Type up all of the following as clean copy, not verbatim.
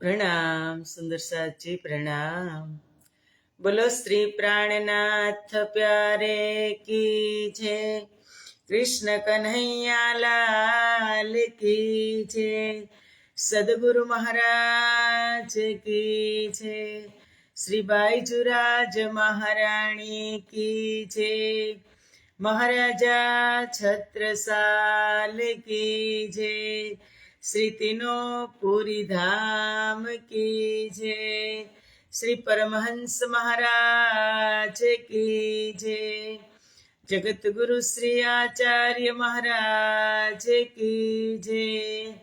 प्रणाम सुंदर साची प्रणाम। बोलो श्री प्राणनाथ प्यारे की जय। कृष्ण कन्हैया लाल की जय। सदगुरु महाराज की जय। श्री बाईजुराज महाराणी की जय। महाराजा छत्रसाल की जय। श्री तीनों पूरी धाम की जय। श्री परमहंस महाराज की जय। जगत गुरु श्री आचार्य महाराज की जय।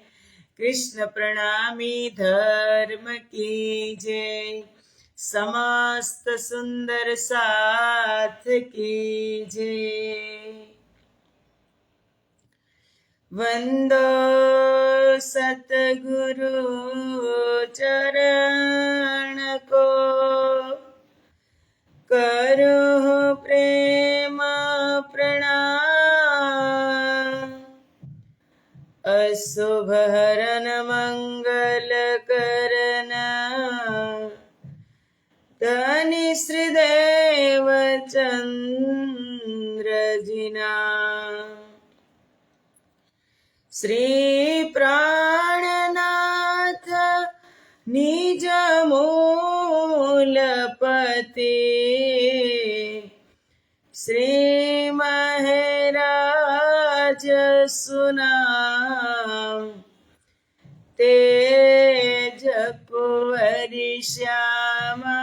कृष्ण प्रणामी धर्म की जय। समस्त सुंदर साथ की जय। वंदो सतगुरु चरण को, करो प्रेम प्रणाम। अशुभ हरन मंगल करन, धनी श्रीदेव चंद्र जिना। श्री प्राणनाथ निज मूलपति, श्री महराज सुनाम। तेज कुंवरी श्यामा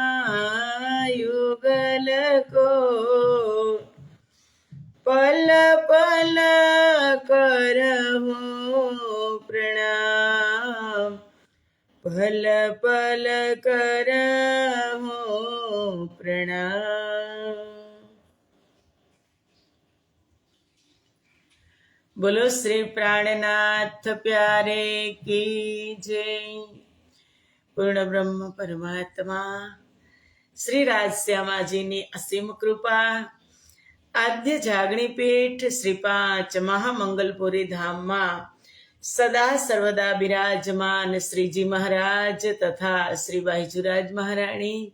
युगल को, पल पल करहु प्रणाम। पल पल करहु प्रणाम। बोलो श्री प्राणनाथ प्यारे की जय। पूर्ण ब्रह्म परमात्मा श्री राजश्यामा जी ની અસીમ કૃપા, આદ્ય જાગણી પીઠ શ્રી 5 મહામંગલપુરી ધામમાં સદા સર્વદા બિરાજમાન શ્રીજી મહારાજ તથા શ્રી બાઈજુરાજ મહારાણી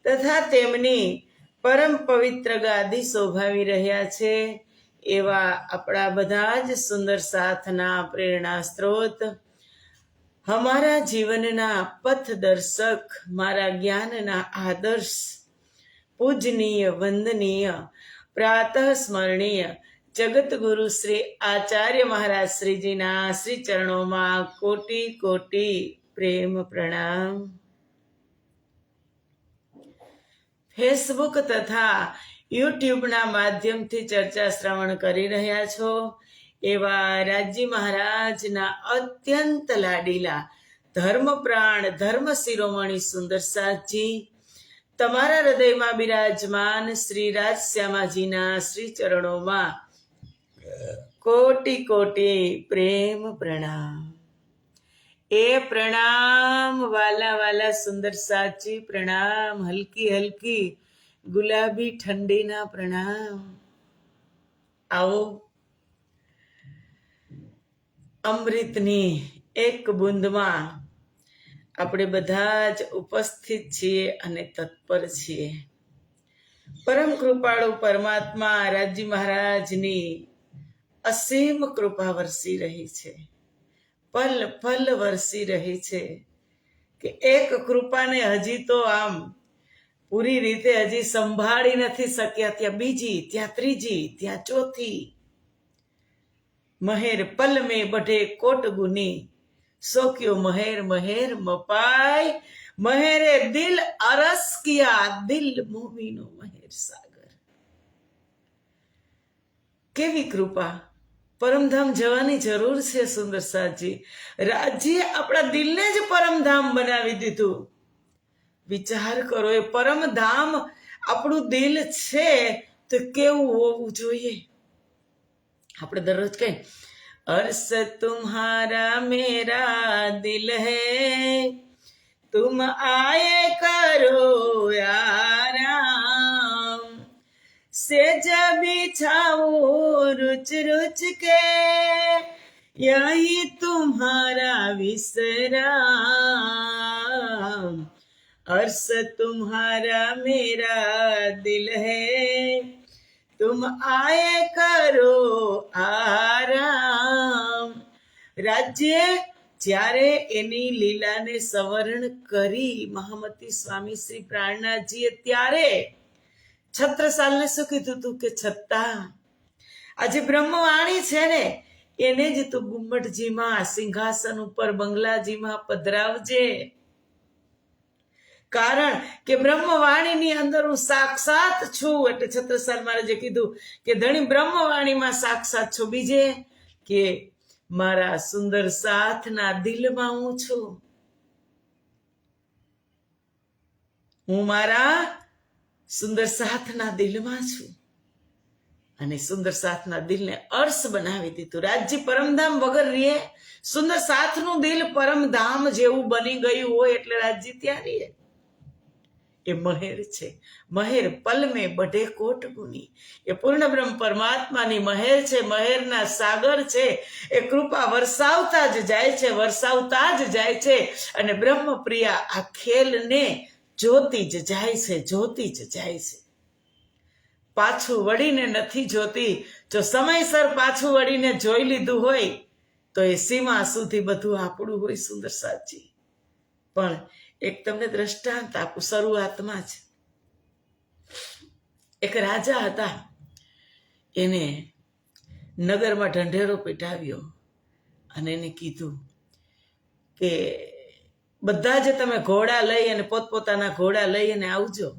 તથા તેમની પરમ પવિત્ર ગાદી શોભાવી રહ્યા છે એવા આપણા બધા જ સુંદર સાથના પ્રેરણા સ્ત્રોત, હમારા જીવનના પથદર્શક, મારા જ્ઞાનના આદર્શ, પૂજનીય વંદનીય પ્રાતઃ સ્મરણીય જગત ગુરુ શ્રી આચાર્ય મહારાજ શ્રીજીના શ્રી ચરણોમાં કોટી કોટી પ્રેમ પ્રણામ। ફેસબુક તથા યુટ્યુબના માધ્યમથી ચર્ચા શ્રવણ કરી રહ્યા છો એવા રાજજી મહારાજના અત્યંત લાડીલા ધર્મપ્રાણ ધર્મ શિરોમણી સુંદર સાજી, તમારા હૃદયમાં બિરાજમાન શ્રી રાજશ્યામાજીના શ્રી ચરણોમાં કોટી કોટી પ્રેમ પ્રણામ। એ પ્રણામ વાલા વાલા સુંદર સાચી પ્રણામ, હલકી હલકી ગુલાબી ઠંડીના પ્રણામ। આવો અમૃતની એક બૂંદમાં આપણે બધા જ ઉપસ્થિત છીએ અને તત્પર છીએ। પરમ કૃપાળુ પરમાત્મા રાજજી મહારાજની અસીમ કૃપા વરસી રહી છે, પલ પલ વરસી રહી છે કે એક કૃપાને હજી તો આમ પૂરી રીતે હજી સંભાળી નથી શક્યા, ત્યાં બીજી, ત્યાં ત્રીજી, ત્યાં ચોથી। મહેર પલ મેં બઢે કોટ ગુની, સોક્યો મહેર મહેર મપાય। મહેરે દિલ અરસ કિયા, દિલ મોમીનો મહેર સાગર। કેવી કૃપા! પરમધામ જવાની જરૂર છે સુંદર સાજી। રાજ્યે આપણા દિલને જ પરમધામ બનાવી દીધું। વિચાર કરો, એ પરમધામ આપણું દિલ છે તો કેવું હોવું જોઈએ? આપણે દરરોજ કહીએ अर्श तुम्हारा मेरा दिल है, तुम आए करो आराम। सेज बिछाओ रुच रुच के, यही तुम्हारा विश्राम। अर्श तुम्हारा मेरा दिल है, तुम आए करो આરામ. રાજ્ય જ્યારે એની લીલાને સવર્ણ કરી મહામતી સ્વામી શ્રી પ્રાણનાથજીએ ત્યારે છત્રસાલને શું કીધું તું કે છતાં આજે બ્રહ્મવાણી છે ને એને જ તું ગુમ્મટજીમાં સિંહાસન ઉપર બંગલાજીમાં પધરાવજે. કારણ કે બ્રહ્મવાણીની અંદર હું સાક્ષાત છું. એટલે છત્રસાલ મહારાજે કીધું કે ધણી બ્રહ્મવાણીમાં સાક્ષાત છો, બીજે કે મારા સુંદર સાથના દિલમાં હું છું. હું મારા સુંદર સાથના દિલમાં છું. અને સુંદર સાથના દિલને અર્શ બનાવી દીધું. રાજ્ય પરમધામ વગર રે, સુંદર સાથનું દિલ પરમધામ જેવું બની ગયું હોય એટલે રાજ્ય ત્યાં રહે. એ મહેર છે. મહેર પલ મેં બઢે કોટ ગુની. એ પૂર્ણ બ્રહ્મ પરમાત્માની મહેર છે, મહેરના સાગર છે. એ કૃપા વરસાવતા જ જાય છે, વરસાવતા જ જાય છે. અને બ્રહ્મ પ્રિયા આ ખેલને જોતી જ જાય છે, જોતી જ જાય છે. પાછું વળીને નથી જોતી. જો સમયસર પાછું વળીને જોઈ લીધું હોય તો એ સીમા સુધી બધું આપણું હોય સુંદર સાચી. પણ એક તમને દ્રષ્ટાંત આપું શરૂઆતમાં જ. એક રાજા હતા, એને નગરમાં ઢંઢેરો પીટાવ્યો અને એને કીધું કે બધા જ તમે ઘોડા લઈ અને પોતપોતાના ઘોડા લઈ અને આવજો.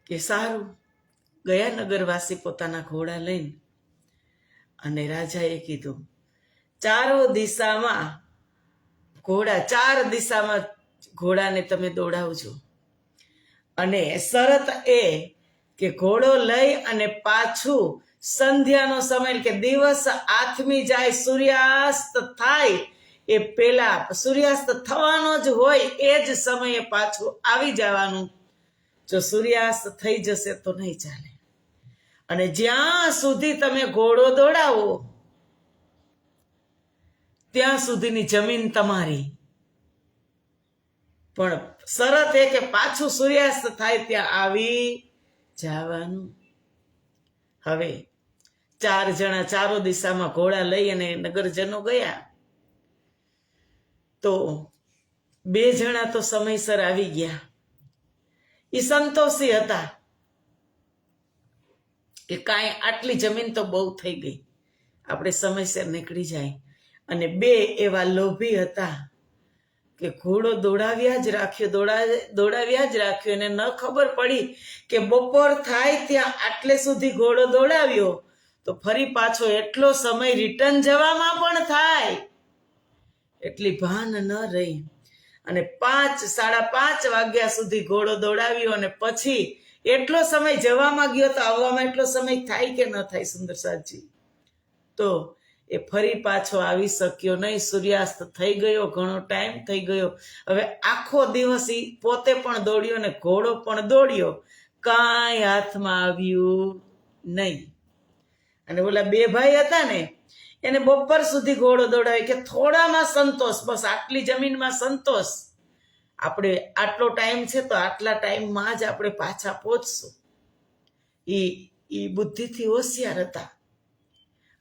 કે સારું. ગયા નગરવાસી પોતાના ઘોડા લઈને અને રાજાએ કીધું ચારો દિશામાં ઘોડા, 4 દિશામાં ઘોડાને તમે દોડાવજો. અને શરત એ કે ઘોડો લઈ અને પાછું સંધ્યાનો સમય કે દિવસ આથમી જાય, સૂર્યાસ્ત થાય એ પેલા, સૂર્યાસ્ત થવાનો જ હોય એ જ સમયે પાછું આવી જવાનું. જો સૂર્યાસ્ત થઈ જશે તો નહીં ચાલે. અને જ્યાં સુધી તમે ઘોડો દોડાવો ત્યાં સુધીની જમીન તમારી. પણ શરત એ કે પાછું સૂર્યાસ્ત થાય ત્યાં આવી જવાનું. હવે 4 જણા ચારો દિશામાં ઘોડા લઈ અને નગરજનો ગયા. તો 2 જણા તો સમયસર આવી ગયા. એ સંતોષી હતા કે કાંઈ આટલી જમીન તો બહુ થઈ ગઈ, આપણે સમયસર નીકળી જાય. અને 2 એવા લોભી હતા કે ઘોડો દોડાવ્યા જ રાખ્યો. એને ન ખબર પડી કે બપોર થાય ત્યાં આટલે સુધી ઘોડો દોડાવ્યો તો ફરી પાછો એટલો સમય રિટર્ન જવામાં પણ થાય. એટલી ભાન ન રહી. અને 5-5:30 વાગ્યા સુધી ઘોડો દોડાવ્યો અને પછી એટલો સમય જવામાં ગયો તો આવવામાં એટલો સમય થાય કે ન થાય સુંદર સાજી. તો એ ફરી પાછો આવી શક્યો નહીં. સૂર્યાસ્ત થઈ ગયો, ઘણો ટાઈમ થઈ ગયો. હવે આખો દિવસ ઈ પોતે પણ દોડ્યો ને ઘોડો પણ દોડ્યો, કાંઈ હાથમાં આવ્યું નહીં. અને ઓલા 2 ભાઈ હતા ને એને બપોર સુધી ઘોડો દોડાવ્યો કે થોડામાં સંતોષ, બસ આટલી જમીનમાં સંતોષ. આપણે આટલો ટાઈમ છે તો આટલા ટાઈમમાં જ આપણે પાછા પહોંચશું. ઈ બુદ્ધિથી હોશિયાર હતા.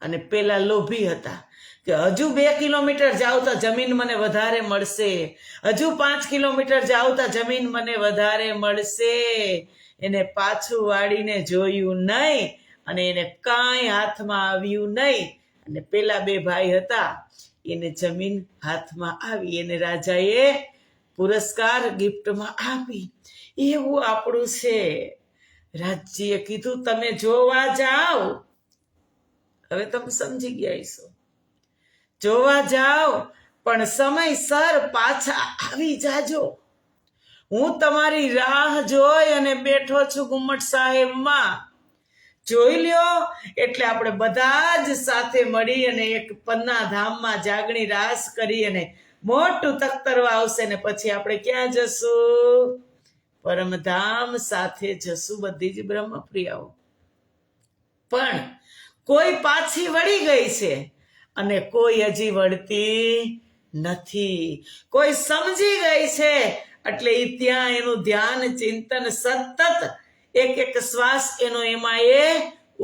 અને પેલા લોભી હતા કે હજુ 2 કિલોમીટર જાવ તો જમીન મને વધારે મળશે, હજુ 5 કિલોમીટર જાવ તો જમીન મને વધારે મળશે. એને પાછું વાળીને જોયું નહીં અને એને કાંઈ હાથમાં આવ્યું નહીં. અને પેલા 2 ભાઈ હતા એને જમીન હાથમાં આવી. એને રાજાએ પુરસ્કાર ગિફ્ટમાં આપી. એવું આપણું છે. રાજ્યએ કીધું તમે જોવા જાઓ. હવે તમે સમજી ગયા છો. જોવા જાઓ પણ સમયસર પાછા આવી જાજો. હું તમારી રાહ જોઈ અને બેઠો છું ગુમ્મટ સાહેબમાં. જોઈ લ્યો એટલે આપણે બધા જ સાથે મળી અને એક પન્ના ધામમાં જાગણી રાસ કરી અને મોટું તખ્તરવા આવશે ને પછી આપણે ક્યાં જશું? પરમધામ સાથે જશું બધી જ બ્રહ્મપ્રિયાઓ. પણ કોઈ પાછી વળી ગઈ છે અને કોઈ હજી વળતી નથી. કોઈ સમજી ગઈ છે એટલે એ ત્યાં એનું ધ્યાન ચિંતન સતત એક એક શ્વાસ એનો એમાં એ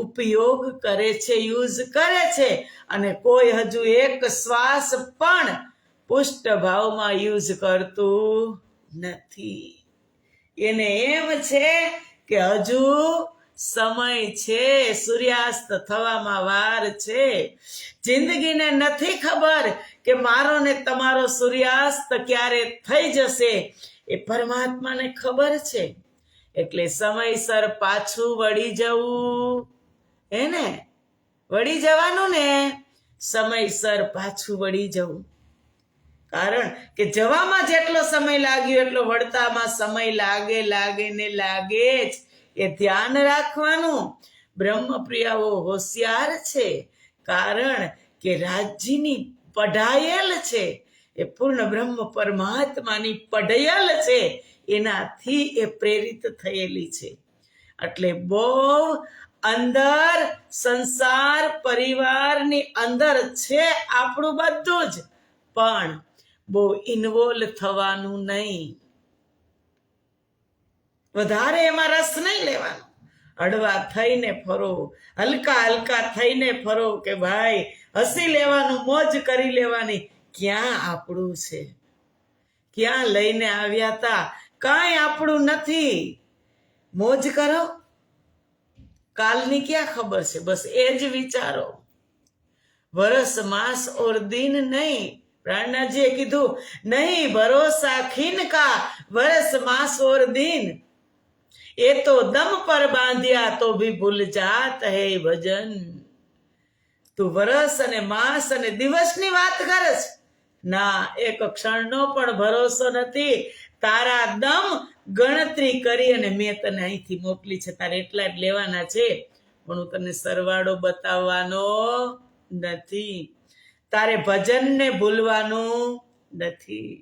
ઉપયોગ કરે છે, યુઝ કરે છે. અને કોઈ હજુ એક શ્વાસ પણ પુષ્ટ ભાવમાં યુઝ કરતું નથી. એને એમ છે કે હજુ સમય છે, સૂર્યાસ્ત થવામાં વાર છે. જિંદગીને નથી ખબર કે મારો ને તમારો સૂર્યાસ્ત ક્યારે થઈ જશે, એ પરમાત્માને ખબર છે. એટલે સમયસર પાછું વળી જવું, એને વળી જવાનું ને, સમયસર પાછું વળી જવું. કારણ કે જવામાં જેટલો સમય લાગ્યો એટલો વળતામાં સમય લાગે ને લાગે જ, એ ધ્યાન રાખવાનું. બ્રહ્મપ્રિયાઓ હોશિયાર છે, કારણ કે રાજ્યની પઢાયેલ છે, એ પૂર્ણ બ્રહ્મ પરમાત્માની પઢાયેલ છે, એનાથી એ પ્રેરિત થયેલી છે. એટલે બહુ અંદર સંસાર પરિવારની અંદર છે આપણું બધું જ, પણ બહુ ઇન્વોલ્વ થવાનું નહીં, વધારે એમાં રસ નહીં લેવાનો. હળવા થઈને ફરો, હલકા થઈને ફરો, કે ભાઈ હસી લેવાનું, મોજ કરી લેવાની. ક્યાં આપણું છે, ક્યાં લઈને આવ્યા હતા, કાંઈ આપણું નથી. મોજ કરો, કાલની ક્યાં ખબર છે, બસ એ જ વિચારો. વરસ માસ ઓર દિન નહીં, પ્રાણનાથજીએ કીધું, નહીં ભરોસા ખીન કા વરસ માસ ઓર દિન, એ તો દમ પર બાંધ્યા તો ભી ભૂલ જાત હૈ ભજન. તું વરસ અને માસ અને દિવસની વાત કરે છે, ના, એક ક્ષણનો પણ ભરોસો નથી. તારા દમ ગણતરી કરી અને મેં તને અહીંથી મોકલી છે, તારે એટલા જ લેવાના છે, પણ હું તને સરવાળો બતાવવાનો નથી, તારે ભજનને ભૂલવાનું નથી.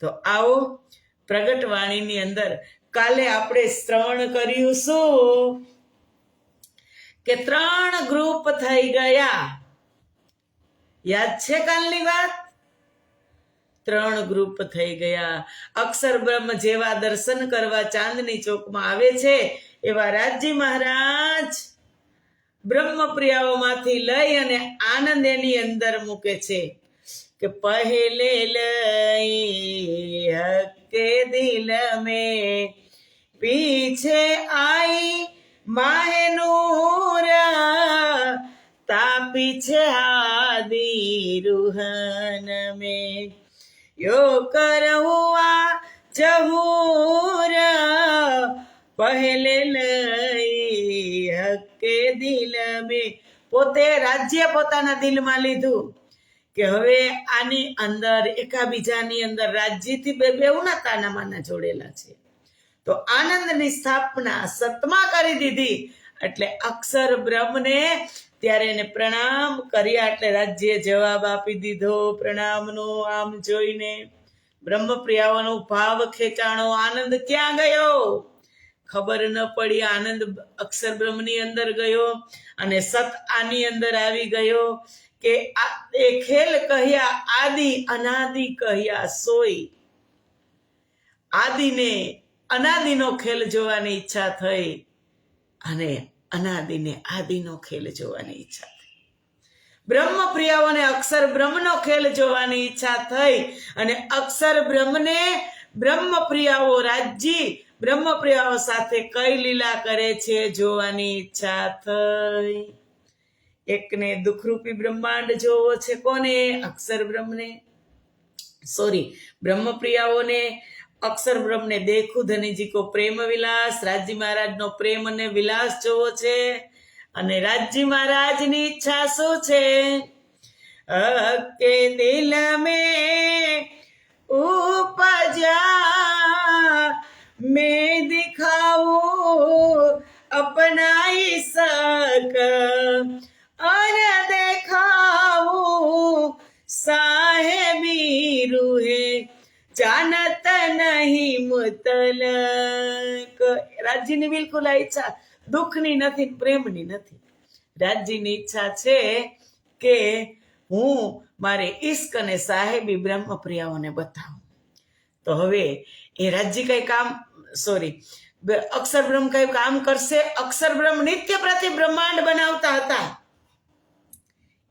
તો આવો પ્રગટવાણીની અંદર કાલે આપણે શ્રવણ કર્યું શું કે 3 ગ્રુપ થઈ ગયા. યાદ છે કાલની વાત? 3 ગ્રુપ થઈ ગયા. અક્ષર બ્રહ્મ જેવા દર્શન કરવા ચાંદની ચોકમાં આવે છે, એવા રાજી મહારાજ બ્રહ્મપ્રિયાઓમાંથી લઈ અને આનંદ એની અંદર મૂકે છે કે પહેલે લઈ હકે દિલ में पीछे आई माहनूर ता पीछे आदि रूहन में यो कर हुआ जहूर પહેલે લઈ હકે દિલ में. પોતે રાજ્ય પોતાના દિલમાં લીધું કે હવે આની અંદર એકાબીજાની અંદર રાજ્યથી બેઉના તાનામાના જોડેલા છે, તો આનંદની સ્થાપના સતમાં કરી દીધી. એટલે અક્ષર બ્રહ્મને ત્યારે એને પ્રણામ કર્યા, એટલે રાજ્ય જવાબ આપી દીધો પ્રણામનો. આમ જોઈને બ્રહ્મપ્રિયાઓનો ભાવ ખેંચાણો, આનંદ ક્યાં ગયો ખબર ન પડી. આનંદ અક્ષર બ્રહ્મની અંદર ગયો અને સત આની અંદર આવી ગયો. કે એ ખેલ કહ્યા આદિ, અનાદિ કહ્યા સોય. આદિને અનાદિનો ખેલ જોવાની ઈચ્છા થઈ અને અનાદિને આદિનો ખેલ જોવાની ઈચ્છા થઈ. બ્રહ્મપ્રિયાઓને અક્ષર બ્રહ્મનો ખેલ જોવાની ઈચ્છા થઈ અને અક્ષર બ્રહ્મને બ્રહ્મપ્રિયાઓ રાજ્ય બ્રહ્મપ્રિયાઓ સાથે કઈ લીલા કરે છે જોવાની ઈચ્છા થઈ. એકને દુઃખરૂપી બ્રહ્માંડ જોવો છે, કોને? અક્ષર બ્રહ્મને, બ્રહ્મપ્રિયાઓને અક્ષર બ્રહ્મને દેખું ધનીજી કો પ્રેમ વિલાસ, રાજી મહારાજનો પ્રેમ અને વિલાસ જોવો છે. અને રાજી મહારાજની ઈચ્છા શું છે? કે દિલ में उपजा मैं दिखाऊं अपना ईसक और देखाऊं साहेबी रूहे जानत નહીં મુતલક. રાજ્યની બિલકુલ આ ઈચ્છા દુઃખની નથી, પ્રેમની નથી. રાજ્યની ઈચ્છા છે કે હું મારે ઈશ્ક અને સાહેબી બ્રહ્મપ્રિયાઓને બતાવું. તો હવે એ રાજ્ય કઈ કામ અક્ષરબ્રહ્મ કયું કામ કરશે? અક્ષરબ્રહ્મ નિત્ય પ્રતિ બ્રહ્માંડ બનાવતા હતા,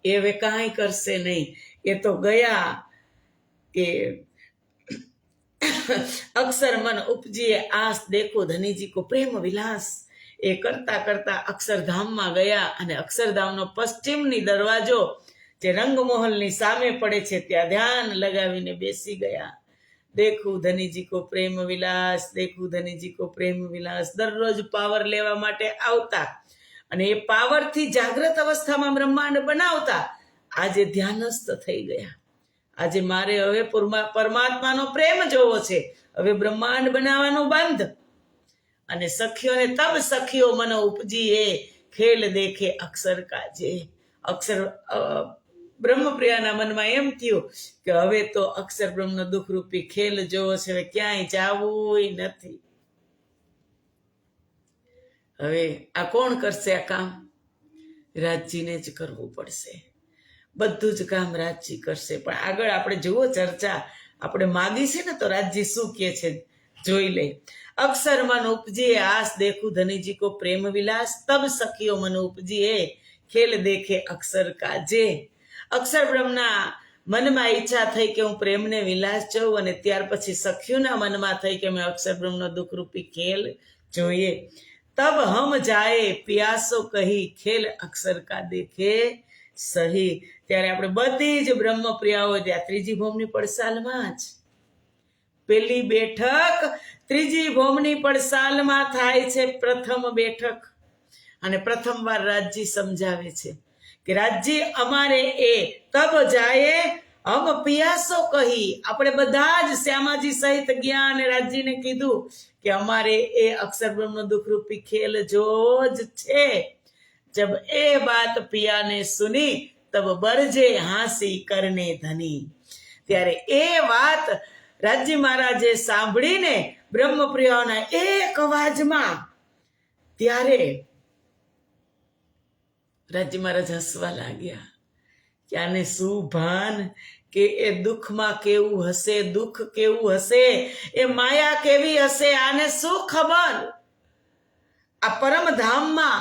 એ હવે કાંઈ કરશે નહીં. એ તો ગયા કે અક્ષર મન ઉપજીએ આસ દેખો ધનીજી કો પ્રેમ વિલાસ. એ કરતા કરતા અક્ષરધામમાં ગયા અને અક્ષરધામનો પશ્ચિમની દરવાજો જે રંગમહોલની સામે પડે છે ત્યાં ધ્યાન લગાવીને બેસી ગયા. દેખું ધનીજી કો પ્રેમ વિલાસ, દેખું ધનીજી કો પ્રેમ વિલાસ. દરરોજ પાવર લેવા માટે આવતા અને એ પાવરથી જાગ્રત અવસ્થામાં બ્રહ્માંડ બનાવતા. આજે ધ્યાનસ્થ થઈ ગયા. આજે મારે હવે પરમાત્માનો પ્રેમ જોવો છે, હવે બ્રહ્માંડ બનાવવાનું બંધ. અને સખીઓને તબ સખીઓ મન ઉપજી એ ખેલ દેખે અક્ષર કાજે. અક્ષર બ્રહ્મપ્રિયાના મનમાં એમ થયું કે હવે તો અક્ષર બ્રહ્મનો દુઃખરૂપી ખેલ જોવો છે, હવે ક્યાંય જાવું નથી. હવે આ કોણ કરશે આ કામ? રાજજીને જ કરવું પડશે. બધું જ કામ રાજજી કરશે. પણ આગળ આપણે જુઓ ચર્ચા આપણે માગી છે ને, તો રાજજી શું કહે છે જોઈ લે. અક્ષર મન ઉપજીએ આસ દેખું ધનીજી કો પ્રેમ વિલાસ, તબ સખીઓ મન ઉપજીએ ખેલ દેખે અક્ષર કાજે. અક્ષર બ્રહ્મના મનમાં ઈચ્છા થઈ કે હું પ્રેમને વિલાસ જોઉં, અને ત્યાર પછી સખીઓના મનમાં થઈ કે મેં અક્ષર બ્રહ્મનો દુઃખરૂપી ખેલ જોઈએ. તબ હમ જાએ પિયાસો કહી ખેલ અક્ષર કા દેખે સહી. ત્યારે આપણે બધી જ બ્રહ્મપ્રિયાઓ ત્યાં ત્રીજી ભૌમની પડસાલમાં જ, પેલી બેઠક ત્રીજી ભૌમની પડસાલમાં થાય છે, પ્રથમ બેઠક. અને પ્રથમ વાર રાજજી સમજાવે છે કે રાજજી અમારે એ તબ જાય હમ પિયાસો કહી. આપણે બધા જ શ્યામાજી સહિત ગયા અને રાજજીને કીધું કે અમારે એ અક્ષર બ્રહ્મનો દુઃખરૂપી ખેલ જો જ છે. જબ એ બાત પિયાને સુની તબ બરજે હાંસી કરને ધની. ત્યારે એ વાત રાજજી મહારાજે સાંભળીને બ્રહ્મપ્રિયાઓના એક અવાજમાં, ત્યારે રાજજી મહારાજ હસવા લાગ્યા કે આને શું ભાન કે એ દુઃખમાં કેવું હશે, દુઃખ કેવું હશે, એ માયા કેવી હશે, આને શું ખબર. આ પરમધામમાં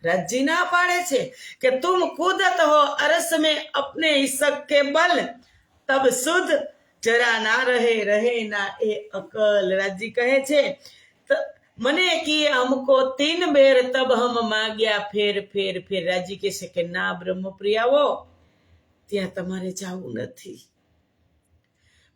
રાજજી ના પાડે છે કે તુમ કૂદત હો અરસ में अपने इश्क के बल, तब सुध जरा ना रहे ना ए अकल. રાજજી કહે છે મને કિए हमको 3 बेर तब हम मांग्या फेर फेर फेर. રાજજી કહે છે કે ના બ્રહ્મપ્રિયાઓ, ત્યાં તમારે જવું નથી.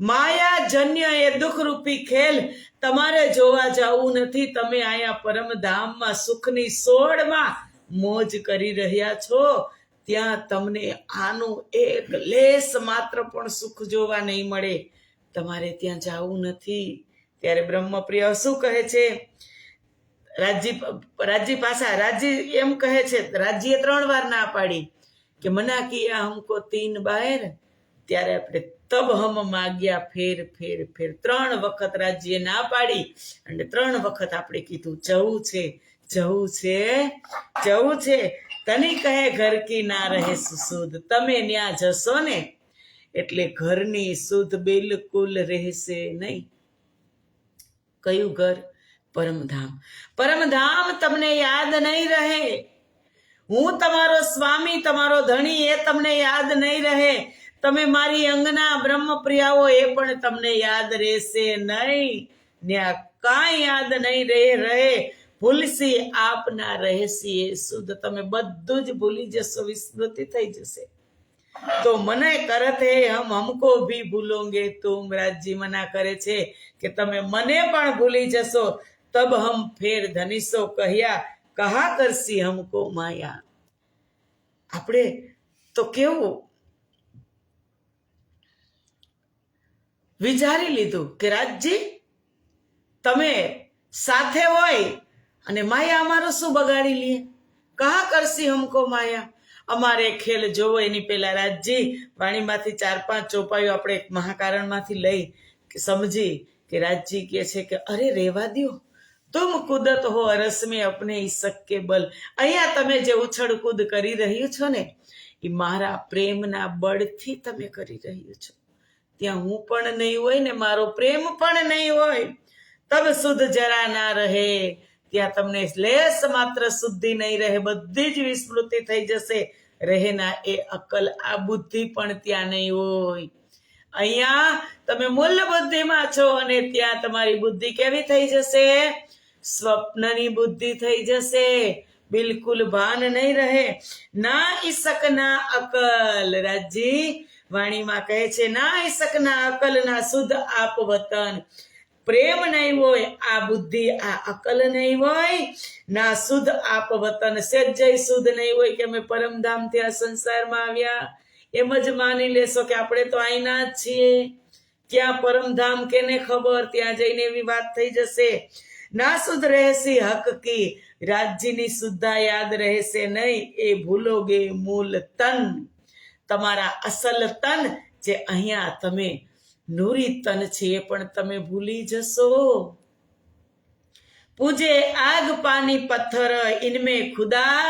માયા જન્ય એ દુઃખરૂપી ખેલ તમારે જોવા જવું નથી. તમે અહીંયા પરમધામમાં સુખની સોળમાં મોજ કરી રહ્યા છો, ત્યાં તમને આનું એક લેસ માત્ર પણ સુખ જોવા નહીં મળે. તમારે ત્યાં જવું નથી. ત્યારે બ્રહ્મપ્રિય શું કહે છે? રાજજી પાછા રાજજી એમ કહે છે, રાજજીએ 3 વાર ના પાડી કે મના કિયા હમકો 3 બાર. ત્યારે આપણે તબ હમ માગ્યા ફેર ફેર ફેર 3 વખત રાજ્યએ ના પાડી અને 3 વખત આપણે કીધું જવું છે, જવું છે, જવું છે. તની કહે ઘર કી ના રહે સુસુદ. તમે ન્યા જશો ને એટલે ઘરની સુધ બિલકુલ રહેશે નહીં. કયું ઘર? પરમધામ. પરમધામ તમને યાદ નહીં રહે. હું તમારો સ્વામી, તમારો ધણી, એ તમને યાદ નહીં રહે. તમે મારી અંગના બ્રહ્મપ્રિયાઓ, એ પણ તમને યાદ રહેશે નહીં. ન્યા કાંઈ યાદ નહીં રહે. ભૂલસી આપના રહેસી એ શુદ્ધ. તમે બધું જ ભૂલી જશો, વિસ્મૃતિ થઈ જશે. તો મને કરત હે હમકો ભી ભૂલોગે તુમ. રાજજી મના કરે છે કે તમે મને પણ ભૂલી જશો. તબ હમ ફેર ધનીસો કહ્યા કહા કરસી હમકો માયા. આપણે તો કેવું વિચારી લીધું કે રાજજી તમે સાથે હોય અને માયા અમારો શું બગાડી લે. કહા કરસી હમકો માયા. અમારે ખેલ જોવો. એની પહેલા રાજજી વાણીમાંથી 4-5 ચોપાઈઓ આપણે મહાકારણમાંથી લઈ સમજી કે રાજજી કહે છે કે અરે રહેવા દ્યો, તુમ કુદત હો અરસ મેં અપને ઇશ્ક કે બલ. અહીંયા તમે જે ઉછળ કૂદ કરી રહ્યું છો ને, એ મારા પ્રેમના બળથી તમે કરી રહ્યું છો. ત્યાં હું પણ નહીં હોય ને મારો પ્રેમ પણ નહીં હોય. તબ શુદ્ધ જરા ના રહે, ત્યાં તમને લેસ માત્ર શુદ્ધિ નહીં રહે, બધી જ વિસ્મૃતિ થઈ જશે. રહે ના એ અકલ, આ બુદ્ધિ પણ ત્યાં નહીં હોય. અહીંયા તમે મૂલ બુદ્ધિમાં છો અને ત્યાં તમારી બુદ્ધિ કેવી થઈ જશે? સ્વપ્નની બુદ્ધિ થઈ જશે. બિલકુલ ભાન નહીં રહે. ના ઈસક ના અકલ, રાજજી વાણીમાં કહે છે, ના ઈસક ના અકલ ના શુદ્ધ આપ વતન. પ્રેમ નહીં હોય, આ બુદ્ધિ આ અકલ નહીં હોય, ના શુદ્ધ આપ વતન, સહેજય શુદ્ધ નહીં હોય કે અમે પરમધામથી આ સંસારમાં આવ્યા. એમ જ માની લેશો કે આપણે તો આઈના જ છીએ. ક્યાં પરમધામ કેને ખબર, ત્યાં જઈને એવી વાત થઈ જશે. ના શુદ્ધ રહેસી હક કી, રાજ્યની શુદ્ધા યાદ રહેશે નહીં, એ ભૂલોગે મૂલ તન. તમારા અસલ તન જે અહીંયા તમે નૂરી તન છે એ પણ તમે ભૂલી જશો. પૂજે આગ પાની પથ્થર, ઇનમે ખુદા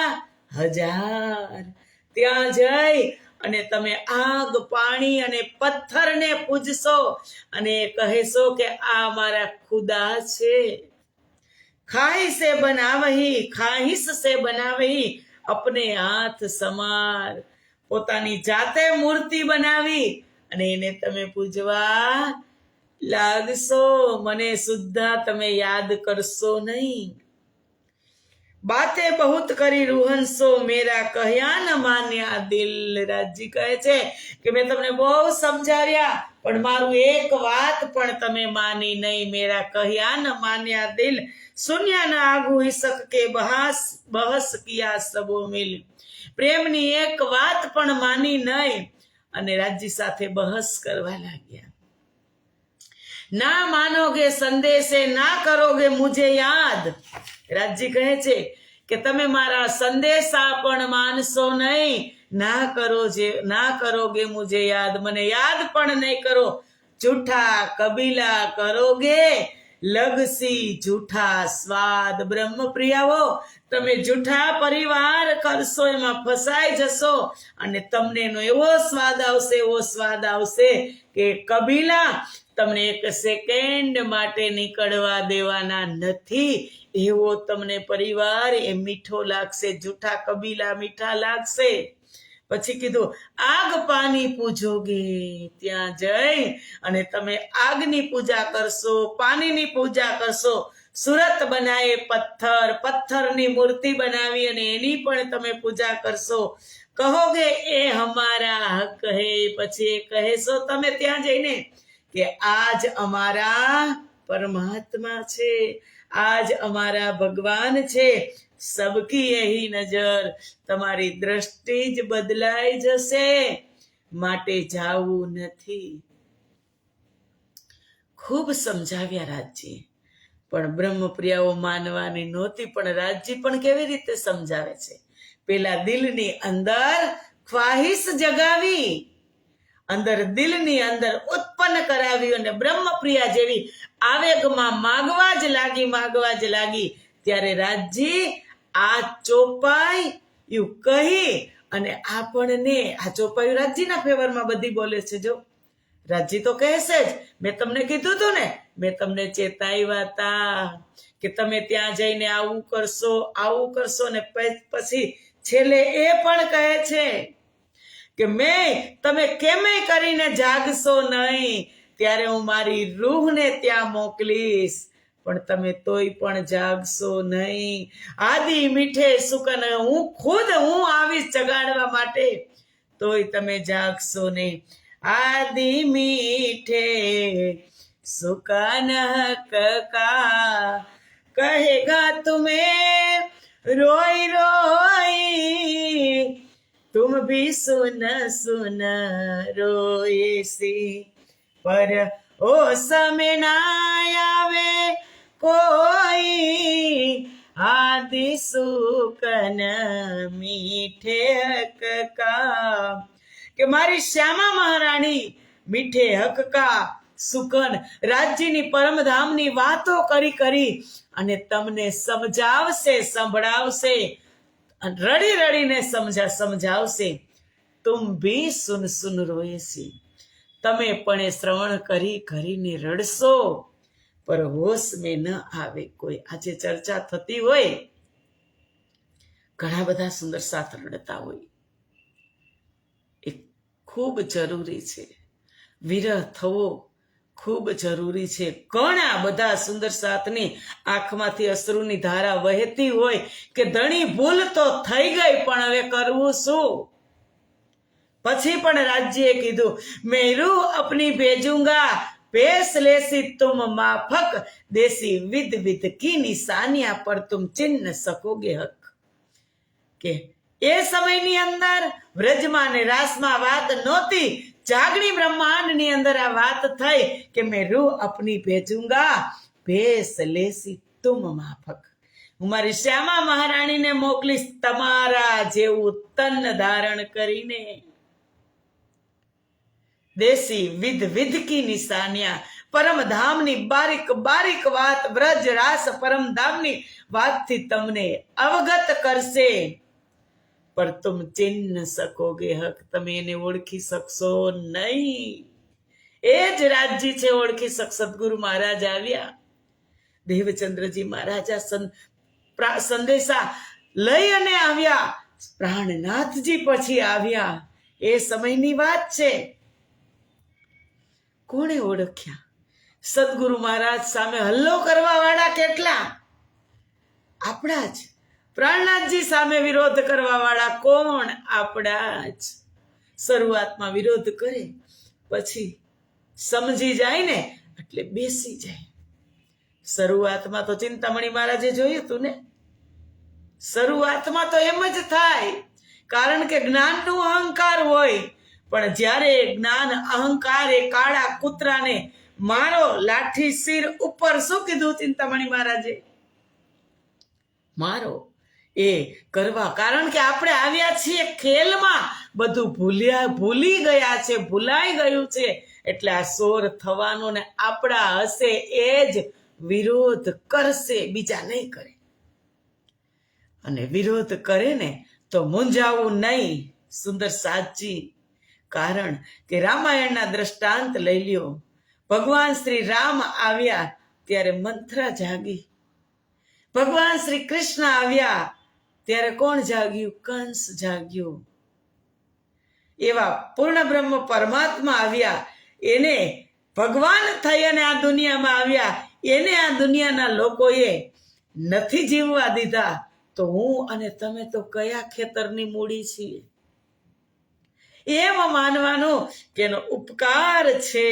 હજાર. ત્યાં જઈ અને તમે આગ પાણી અને પથ્થરને પૂજશો અને કહેશો કે આ મારા ખુદા છે. ખાઈ સે બનાવહી, ખાઈસ સે બનાવહી, અપને હાથ સમાર. પોતાની જાતે મૂર્તિ બનાવી અને એને તમે પૂજવા લાગશો. મને સુદ્ધા તમે યાદ કરશો નહીં. બાતે બહુત કરી રૂહનસો, મેરા કહ્યા ન માન્યા દિલ. રાજજી કહે છે કે મેં તમને બહુ સમજાવ્યા પણ મારું એક વાત પણ તમે માની નહીં. મેરા કહ્યા ન માન્યા દિલ, સુન્યા ન આગુ હિસક કે બહસ કિયા સબો મિલ. પ્રેમની એક વાત પણ માની નહીં અને રાજજી સાથે બહસ કરવા લાગ્યા. ના માનોગે સંદેશે, ના કરોગે મુझे યાદ. રાજજી કહે છે કે તમે મારા સંદેશા પણ માનશો નહીં, ના કરોગે મુझे યાદ, મને યાદ પણ નહીં કરો. જૂઠા કબીલા કરોગે, લગસી જૂઠા સ્વાદ. બ્રહ્મ પ્રિયાઓ, તમે જૂઠા પરિવાર કરશો, એમાં ફસાઈ જશો અને તમને એનો એવો સ્વાદ આવશે કે કબીલા તમને એક સેકન્ડ માટે નીકળવા દેવાના નથી. એવો તમને પરિવાર એ મીઠો લાગશે. જૂઠા કબીલા મીઠા લાગશે. પછી કીધું આગ પાણી પૂજોગે, ત્યાં જઈ અને તમે આગની પૂજા કરશો, પાણીની પૂજા કરશો. સુરત બનાવે પથ્થરની મૂર્તિ બનાવી અને એની પણ તમે પૂજા કરશો. કહોગે એ હમારા હક હે. પછી કહેશો તમે ત્યાં જઈને કે આજ અમારા પરમાત્મા છે, આજ અમારા ભગવાન છે. સબકી યહી નજર, તમારી દ્રષ્ટિ જ બદલાઈ જશે, માટે જાવું નથી. ખૂબ સમજાવ્યા રાજજી, પણ બ્રહ્મપ્રિયાઓ માનવાની નહોતી. પણ રાજજી પણ કેવી રીતે સમજાવે છે? પેલા દિલની અંદર ખ્વાહિશ જગાવી, અંદર દિલની અંદર ઉત્પન્ન કરાવી અને બ્રહ્મપ્રિયા જેવી આવેગમાં માગવા જ લાગી. ત્યારે રાજજી આ ચોપાઈ કહી અને આપણને આ ચોપાઈ રાજજીના ફેવરમાં બધી બોલે છે. જો રાજજી તો કહેશે જ, મેં તમને કીધું હતું ને, મેં તમને ચેતાવ્યા હતા કે તમે ત્યાં જઈને આવું કરશો ને પછી છેલ્લે એ પણ કહે છે કે તમે કેમે કરીને જાગશો નહીં, ત્યારે હું મારી રૂહને ત્યાં મોકલીશ, પણ તમે તોય પણ જાગશો નહીં. આદિ મીઠે સુકન, હું આવીશ જગાડવા માટે, તોય તમે જાગશો નહીં. આદિ મીઠે સુકન કા કહેગા તુમે રોઈ રોઈ, तुम भी सुन रोए सी, पर ओ समय ना आवे कोई, आदि सुकन मीठे हक का. કે મારી શ્યામા મહારાણી મીઠે હક કા સુકન, રાજ્યની પરમધામની વાતો કરી અને તમને સમજાવશે, સંભળાવશે, રડીને સમજાવશે. તુમ ભી સુન રોએસી, તમે પણ એ શ્રવણ કરીને રડશો, પર હોશ મેં ન આવે કોઈ. આજે ચર્ચા થતી હોય, ઘણા બધા સુંદર સાથ રડતા હોય. એ ખૂબ જરૂરી છે. વિરહ થવો ખૂબ જરૂરી છે. ઘણા બધા સુંદર સાથની આંખમાંથી અશ્રુની ધારા વહેતી હોય કે ધણી ભૂલ તો થઈ ગઈ, પણ હવે કરવું શું? પછી પણ રાજ્યએ કીધું, મેં રૂ અપની ભેજુંગા, भेस लेसी तुम माफक, देसी विद विद की निशानियां पर तुम चिन्ह सकोगे हक. કે એ સમયની અંદર વ્રજમાં ને રાસમાં વાત નહોતી, જાગણી બ્રહ્માંડની અંદર આ વાત થઈ કે મેં રૂ અપની ભેજુંગા, ભેસ લેસી તુમ માફક. હું મારી શ્યામા મહારાણીને મોકલીશ તમારા જેવું તન ધારણ કરીને. દેશી વિધ વિધ કી નિશાનિયા, પરમધામની બારીક બારીક વાત, વ્રજ રાસ પરમધામની વાતથી તમને અવગત કરશે, પર તુમ ચિન્હ સકોગે હક, તમે એને ઓળખી શકશો નહીં. એ જ રાજજી છે ઓળખી શક. સદગુરુ મહારાજ આવ્યા, દેવચંદ્રજી મહારાજા સંદેશા લઈ અને આવ્યા, પ્રાણનાથજી પછી આવ્યા. એ સમયની વાત છે. કોણે ઓળખ્યા? સદગુરુ મહારાજ સામે હલ્લો કરવા વાળા કેટલા? આપણા જ. પ્રાણનાથજી સામે વિરોધ કરવા વાળા કોણ? આપણા જ. શરૂઆતમાં વિરોધ કરે, પછી સમજી જાય ને એટલે બેસી જાય. શરૂઆતમાં તો ચિંતામણી મહારાજે જોયું હતું ને, શરૂઆતમાં તો એમ જ થાય, કારણ કે જ્ઞાનનું અહંકાર હોય. પણ જ્યારે જ્ઞાન અહંકાર એ કાળા કૂતરાને મારો, લાઠી શિર ઉપર, શું કીધું ચિંતામણી મહારાજે? મારો. એ કરવા, કારણ કે આપણે આવ્યા છીએ ખેલમાં, બધું ભૂલી ગયા છે, ભૂલાઈ ગયું છે. એટલે આ શોર થવાનો ને આપણા હશે એ જ વિરોધ કરશે, બીજા નહીં કરે. અને વિરોધ કરે ને તો મૂંઝાવું નહીં. સુંદર સાચી. કારણ કે રામાયણના દ્રષ્ટાંત લઈ લ્યો. ભગવાન શ્રી રામ આવ્યા ત્યારે મંથરા જાગી. ભગવાન શ્રી કૃષ્ણ આવ્યા ત્યારે કોણ જાગ્યું? કંસ જાગ્યો. એવા પૂર્ણ બ્રહ્મ પરમાત્મા આવ્યા, એને ભગવાન થઈ અને આ દુનિયામાં આવ્યા, એને આ દુનિયાના લોકોએ નથી જીવવા દીધા. તો હું અને તમે તો કયા ખેતરની મૂડી છીએ? એમ માનવાનું કે એનો ઉપકાર છે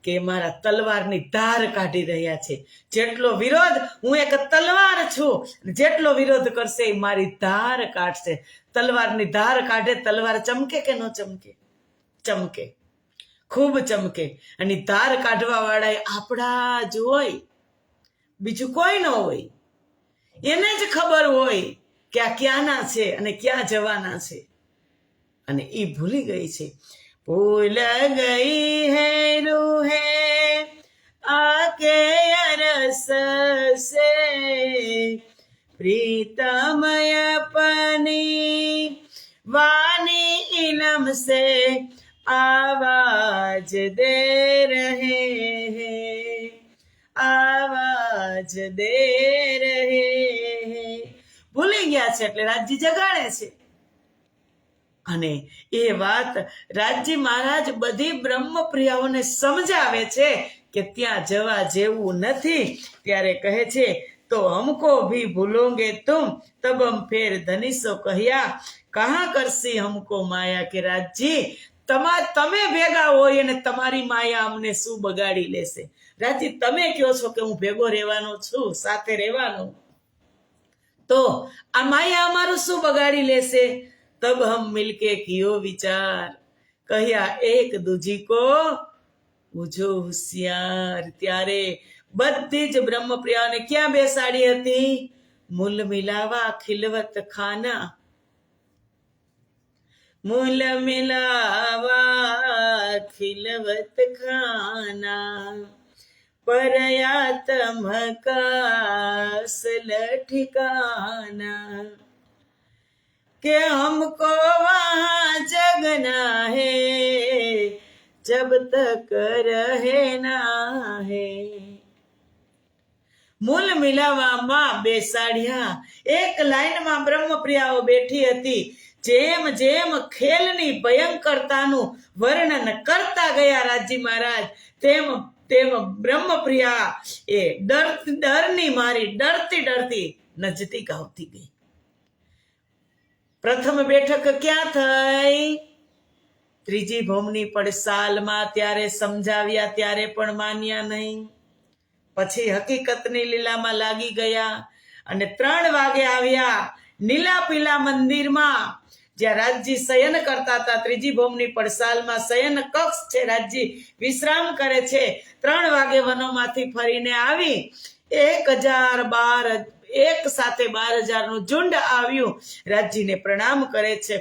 કે મારા તલવારની ધાર કાઢી રહ્યા છે. જેટલો વિરોધ, હું એક તલવાર છું, જેટલો વિરોધ કરશે એ મારી ધાર કાઢશે. તલવારની ધાર કાઢે, તલવાર ચમકે કે ન ચમકે? ચમકે, ખૂબ ચમકે. અને ધાર કાઢવા વાળા આપણા જ હોય, બીજું કોઈ ન હોય. એને જ ખબર હોય કે આ ક્યાંના છે અને ક્યાં જવાના છે. અને એ ભૂલી ગઈ છે. ભૂલ ગઈ હૈ રૂહે આકે અરસ સે, પ્રીતમય પની વાણી ઇલમ સે આવાજ દે રહે હૈ, આવાજ દે રહે હૈ. ભૂલી ગયા છે એટલે રાજજી જગાડે છે. અને એ વાત રાજજી મહારાજ બધી બ્રહ્મપ્રિયાઓને સમજાવે છે કે ત્યાં જવા જેવું નથી. ત્યારે કહે છે, તો હમકો ભી ભૂલોગે તુમ, તબ હમ ફેર ધનિસો કહ્યા, કહા કરસી હમકો માયા. કે રાજજી, તમે ભેગા હોય અને તમારી માયા અમને શું બગાડી લેશે? રાજજી, તમે કહો છો કે હું ભેગો રહેવાનો છું, સાથે રહેવાનો, તો આ માયા અમારું શું બગાડી લેશે? તબ હમ મિલકે કિયો વિચાર, કહ્યા એક દૂજી કો બુજો હોશિયાર. ત્યારે બધી જ બ્રહ્મપ્રિયાઓને ક્યાં બેસાડી હતી? મૂલ મિલાવા ખિલવત ખાના, મૂલ મિલાવા ખિલવત ખાના, પરયાતમ કાસલ ठिकाना, कि हमको वहाँ जगना है, जब तक रहे ना है। મૂલ મિલાવામાં બેસાડ્યા. એક લાઈનમાં બ્રહ્મપ્રિયાઓ બેઠી હતી. જેમ જેમ ખેલની ભયંકરતાનું વર્ણન કરતા ગયા રાજી મહારાજ, તેમ તેમ બ્રહ્મપ્રિયા એ ડરની મારી ડરતી નજદીક આવતી ગઈ. પ્રથમ બેઠક ક્યાં થઈ? ત્રીજી ભૌમની પડસાલમાં. ત્યારે સમજાવ્યા ત્યારે પણ માન્યા નહીં. પછી હકીકતની લીલામાં લાગી ગયા અને 3 વાગે આવ્યા નીલા પીલા મંદિરમાં, જ્યાં રાજજી શયન કરતા હતા. ત્રીજી ભૌમની પડસાલમાં શયન કક્ષ છે, રાજજી વિશ્રામ કરે છે. 3 વાગે વનોમાંથી ફરીને આવી 1012 એક સાથે 12,000 નું ઝુંડ આવ્યું. રાજજીને પ્રણામ કરે છે.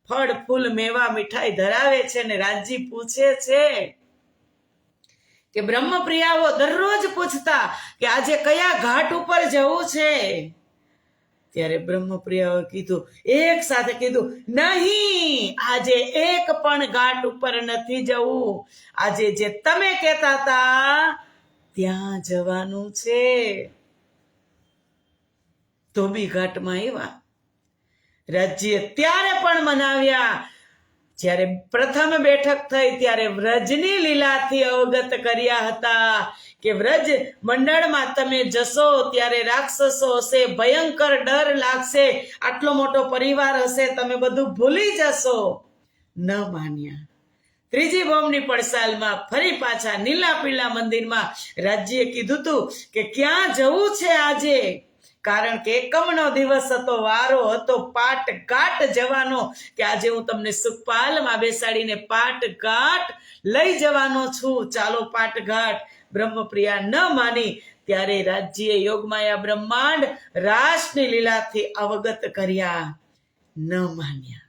ફળ ફૂલ મેવા મીઠાઈ ધરાવે છે અને રાજજી પૂછે છે કે બ્રહ્મપ્રિયાઓ દરરોજ પૂછતા કે આજે કયા ઘાટ ઉપર જવું છે. ત્યારે બ્રહ્મપ્રિયાઓએ કીધું, એક સાથે કીધું, નહીં, આજે એક પણ ઘાટ ઉપર નથી જવું. આજે જે તમે કહેતા હતા ત્યાં જવાનું છે. ધોબી ઘાટમાં આવ્યા. રાજ્ય ત્યારે પણ મનાવ્યા. જ્યારે પ્રથમ બેઠક થઈ ત્યારે વ્રજની લીલાથી અવગત કર્યા હતા કે વ્રજ મંડળમાં તમે જશો ત્યારે રાક્ષસો હશે, ભયંકર ડર લાગશે, આટલો મોટો પરિવાર હશે, તમે બધું ભૂલી જશો. ન માન્યા. ત્રીજી ભૌમની પડસાલમાં ફરી પાછા નીલા પીલા મંદિરમાં રાજ્યએ કીધું હતું કે ક્યાં જવું છે આજે, કારણ કે એકમનો દિવસ હતો, વારો હતો પાટ ઘાટ જવાનો, કે આજે હું તમને સુખપાલમાં બેસાડીને પાટ ઘાટ લઈ જવાનો છું, ચાલો પાટ ઘાટ. બ્રહ્મપ્રિયા ન માની. ત્યારે રાજ્યએ યોગમાયા બ્રહ્માંડ રાસની લીલાથી અવગત કર્યા. ન માન્યા.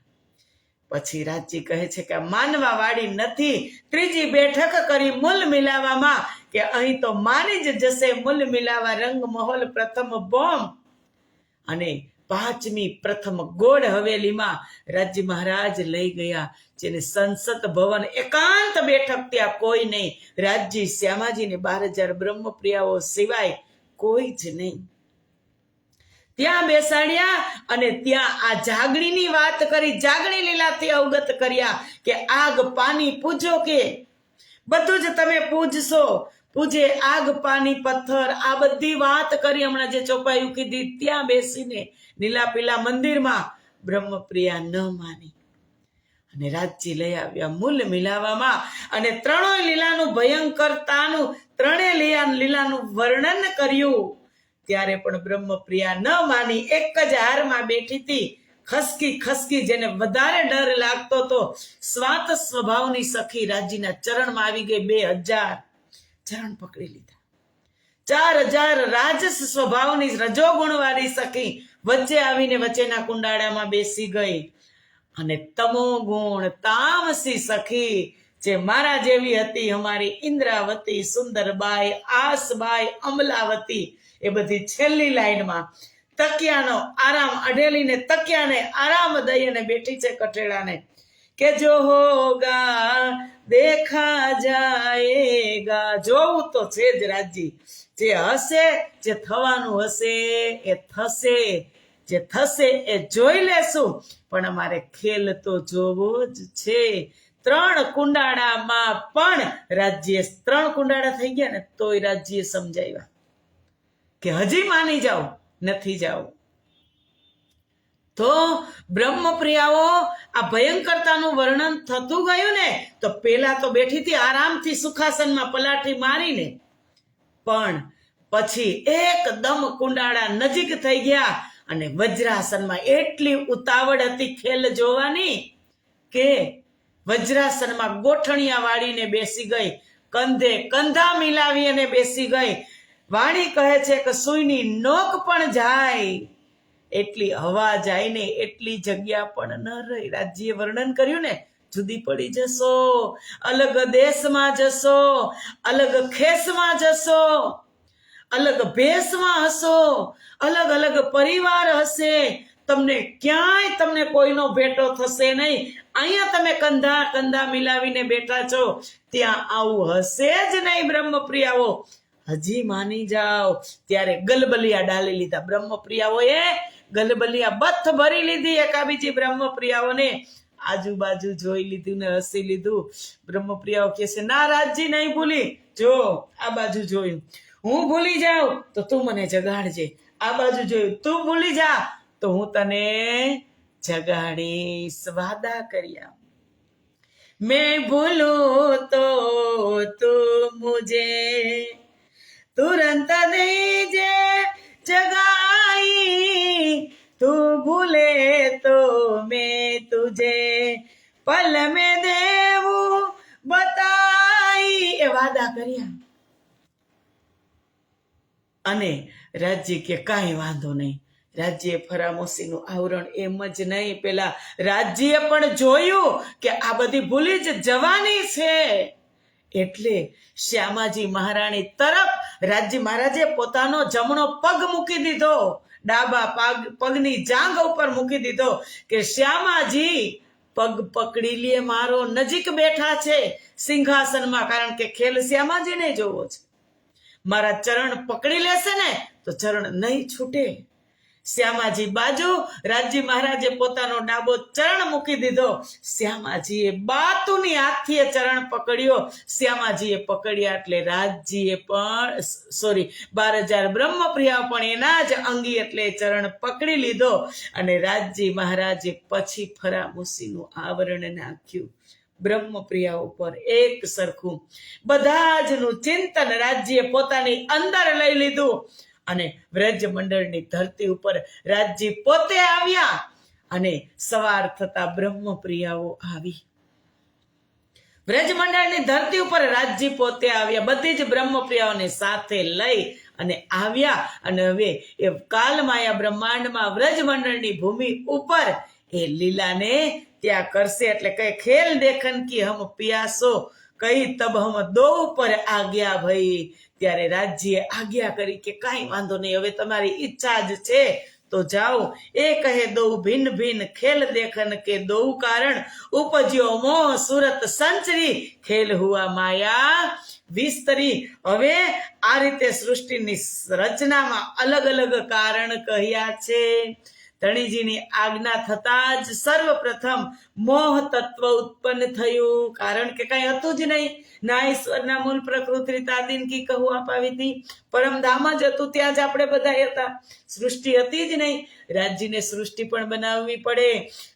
પછી રાજજી કહે છે કે માનવા વાળી નથી. ત્રીજી બેઠક કરી મૂલ મિલાવામાં, કે અહીં તો માની જ જશે મૂલ મિલાવા રંગ મહોલ પ્રથમ બોમ. અને 5મી પ્રથમ ગોળ હવેલીમાં રાજ્ય મહારાજ લઈ ગયા, જેને સંસદ ભવન એકાંત બેઠક, ત્યાં કોઈ નહીં. રાજજી શ્યામાજી ને 12,000 બ્રહ્મપ્રિયાઓ સિવાય કોઈ જ નહીં. ત્યાં બેસાડ્યા અને ત્યાં આ જાગણીની વાત કરી, જાગણી લીલાથી અવગત કર્યા કે આગ પાણી પૂજો, કે બધું જ તમે પૂજશો. પૂજે આગ પાણી પથ્થર, આ બધી વાત કરી. હમણાં જે ચોપાયું કીધી ત્યાં બેસીને નીલા પીલા મંદિરમાં બ્રહ્મપ્રિયા ન માની અને રાજજી લઈ આવ્યા મૂલ મિલાવામાં. અને 3 લીલાનું ભયંકરતાનું, 3 લીલાનું વર્ણન કર્યું. ત્યારે પણ બ્રહ્મપ્રિયા ન માની. એક જ હારમાં બેઠી હતી, ખસકી, જેને વધારે ડર લાગતો હતો, સ્વાત સ્વભાવની સખી રાજજીના ચરણમાં આવી ગઈ. 2000 ચરણ પકડી લીધા. 4000 રાજસ સ્વભાવની રજોગુણવાળી સખી વચ્ચે આવીને વચ્ચેના કુંડાળામાં બેસી ગઈ. અને તમો ગુણ તામસી સખી જે મારા જેવી હતી, અમારી ઇન્દ્રાવતી, સુંદરબાઈ, આસબાઈ, અમલાવતી, એ બધી છેલ્લી લાઈનમાં તકિયાનો આરામ અઢેલીને તકિયાને આરામ દઈ અને બેઠી છે કઠેડાને, કે જો હોગા દેખા જાએગા. જોવું તો છે જ રાજજી. જે હશે, જે થવાનું હશે એ થશે, જે થશે એ જોઈ લેશું, પણ અમારે ખેલ તો જોવો જ છે. 3 કુંડાળામાં પણ રાજ્ય 3 કુંડાળા થઈ ગયા ને તોય રાજ્ય સમજાવ્યા કે હજી માની જાઓ, નથી જાઓ. તો બ્રહ્મપ્રિયાઓ આ ભયંકરતાનું વર્ણન થતું ગયું ને, તો પેલા તો બેઠી હતી આરામથી સુખાસનમાં પલાઠી મારીને, પણ પછી એકદમ કુંડાળા નજીક થઈ ગયા અને વજ્રાસનમાં એટલી ઉતાવળ હતી ખેલ જોવાની કે વજ્રાસનમાં ગોઠણિયા વાળીને બેસી ગઈ, કંધે કંધા મિલાવી અને બેસી ગઈ. વાણી કહે છે કે સુઈની નોક પણ જાય એટલી હવા જાય ને એટલી જગ્યા પણ ન રહી. રાજ્યએ વર્ણન કર્યું ને, જુદી પડી જશો, અલગ દેશમાં જશો, અલગ ખેસમાં જશો, અલગ ભેસમાં હશો, અલગ અલગ પરિવાર હશે, તમને ક્યાંય તમને કોઈનો ભેટો થશે નહીં. અહીંયા તમે કંધા કંધા મિલાવીને બેઠા છો, ત્યાં આવું હશે જ નહીં. બ્રહ્મપ્રિયાઓ હજી માની જાઓ. ત્યારે ગલબલિયા ડાલી લીધા બ્રહ્મપ્રિયાઓએ, ગલબલિયા બથ ભરી લીધી એકાબીજી બ્રહ્મપ્રિયાઓને. આજુબાજુ જોઈ લીધું ને હસી લીધું. બ્રહ્મપ્રિયાઓ કહે છે, ના રાજજી નહીં ભૂલી. જો આ બાજુ જોયું, હું ભૂલી જાઉં તો તું મને જગાડજે. આ બાજુ જોયું, તું ભૂલી જા તો હું તને જગાડીશ. વાદા કર્યા. मैं भूलूं तो तू मुझे तुरंत दीजे जगाई, तू भूले तो मैं तुझे पल में देवूं बताई. એ વાદા કર્યા. અને રાજ્ય કે કાંઈ વાંધો નહીં. રાજ્ય ફરામોશીનું આવરણ એમ જ નહીં, પેલા રાજ્યે પણ જોયું કે આ બધી ભૂલી જ જવાની છે. એટલે શ્યામાજી મહારાણી તરફ રાજ્ય મહારાજે પોતાનો જમણો પગ મૂકી દીધો, ડાબા પગની જાંઘ ઉપર મૂકી દીધો કે શ્યામાજી પગ પકડી લે મારો. નજીક બેઠા છે સિંહાસનમાં, કારણ કે ખેલ શ્યામાજીને જોવો છે. મારા ચરણ પકડી લેશે ને તો ચરણ નહીં છૂટે. શ્યામાજી બાજુ, રાજ્ય મહારાજે પોતાનો ડાબો ચરણ મૂકી દીધો. શ્યામાજીએ બાતુની હાથથી એ ચરણ પકડ્યો. શ્યામાજીએ પકડ્યા એટલે રાજજીએ પણ 12,000 બ્રહ્મપ્રિયા પણ એના જ અંગી એટલે ચરણ પકડી લીધો. અને રાજજી મહારાજે પછી ફરામોશીનું આવરણ નાખ્યું બ્રહ્મપ્રિયા ઉપર એક સરખું. બધા જનું ચિંતન રાજ્યે પોતાની અંદર લઈ લીધું. અને વ્રજ મંડળની ધરતી ઉપર રાજજી પોતે આવ્યા. અને સવાર થતા બ્રહ્મપ્રિયાઓ આવી. વ્રજ મંડળની ધરતી ઉપર રાજજી પોતે આવ્યા. બધી જ બ્રહ્મપ્રિયાઓને સાથે લઈ અને આવ્યા. અને હવે એ કાલમાયા બ્રહ્માંડમાં વ્રજ મંડળની ભૂમિ ઉપર એ લીલાને ત્યાં કરશે. એટલે કઈ ખેલ દેખન કી હમ પિયાસો, કઈ તબ હમ દો પર આજ્ઞા ભઈ. ત્યારે રાજ્યે આજ્ઞા કરી કે કાંઈ વાંધો નહીં, હવે તમારી ઈચ્છા જ છે તો જાઓ. એ કહે દો ભિન્ન ભિન્ન ખેલ દેખન કે દો કારણ, ઉપજ્યો મોહ સુરત સંચરી, ખેલ હુઆ માયા વિસ્તરી. હવે આ રીતે સૃષ્ટિની રચનામાં અલગ અલગ કારણ કહ્યા છે. ધણીજીની આજ્ઞા થતા જ સર્વપ્રથમ મોહ તત્વ ઉત્પન્ન થયું. કારણ કે કઈ હતું જ નહીં. ના ઈશ્વરના મૂળ પ્રકૃતિ તાદીન કી કહું અપાવીતી. પરમધામ જ હતું, ત્યાં જ આપણે બધા હતા. સૃષ્ટિ હતી જ નહીં. રાજ્યને સૃષ્ટિ પણ બનાવવી પડે,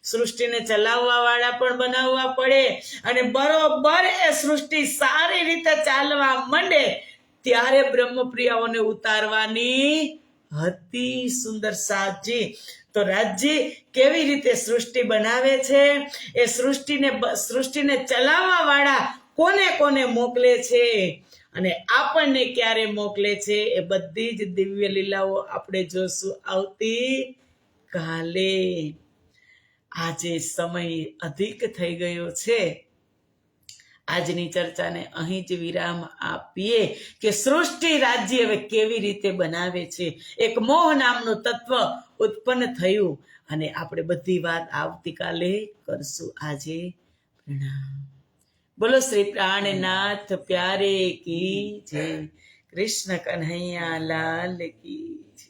સૃષ્ટિને ચલાવવા વાળા પણ બનાવવા પડે. અને બરોબર એ સૃષ્ટિ સારી રીતે ચાલવા માંડે ત્યારે બ્રહ્મપ્રિયાઓને ઉતારવાની હતી સુંદર સાજી. તો રાજ્ય કેવી રીતે સૃષ્ટિ બનાવે છે, એ સૃષ્ટિને ચલાવવા વાળા કોને કોને મોકલે છે અને આપણને ક્યારે મોકલે છે, એ બધી જ દિવ્ય લીલાઓ આપણે જોશું આવતી કાલે. આજે સમય અધિક થઈ ગયો છે. આજની ચર્ચાને અહીં જ વિરામ આપીએ કે સૃષ્ટિ રાજ્ય હવે કેવી રીતે બનાવે છે. એક મોહ નામનું તત્વ ઉત્પન્ન થયું અને આપણે બધી વાત આવતીકાલે કરશું. આજે પ્રણામ. બોલો શ્રી પ્રાણનાથ પ્યારે કી જય. કૃષ્ણ કન્હૈયા લાલ કી જય.